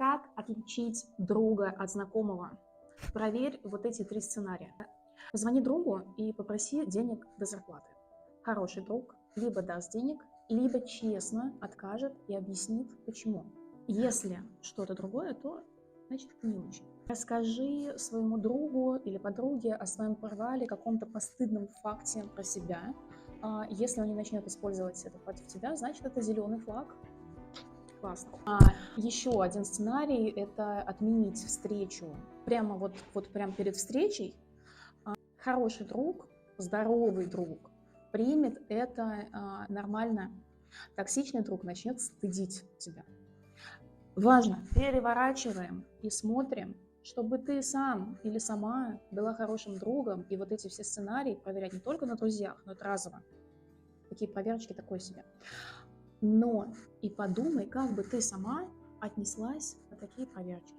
Как отличить друга от знакомого? Проверь вот эти 3 сценария. Позвони другу и попроси денег до зарплаты. Хороший друг либо даст денег, либо честно откажет и объяснит, почему. Если что-то другое, то значит это не очень. Расскажи своему другу или подруге о своем провале, каком-то постыдном факте про себя. Если он не начнет использовать это против тебя, значит это зеленый флаг. Классно. Еще один сценарий – это отменить встречу. Прямо прям перед встречей хороший друг, здоровый друг примет это нормально. Токсичный друг начнет стыдить тебя. Важно, переворачиваем и смотрим, чтобы ты сам или сама была хорошим другом, и вот эти все сценарии проверять не только на друзьях, но и разово. Такие проверочки такое себе. Но и подумай, как бы ты сама отнеслась на такие проверочки.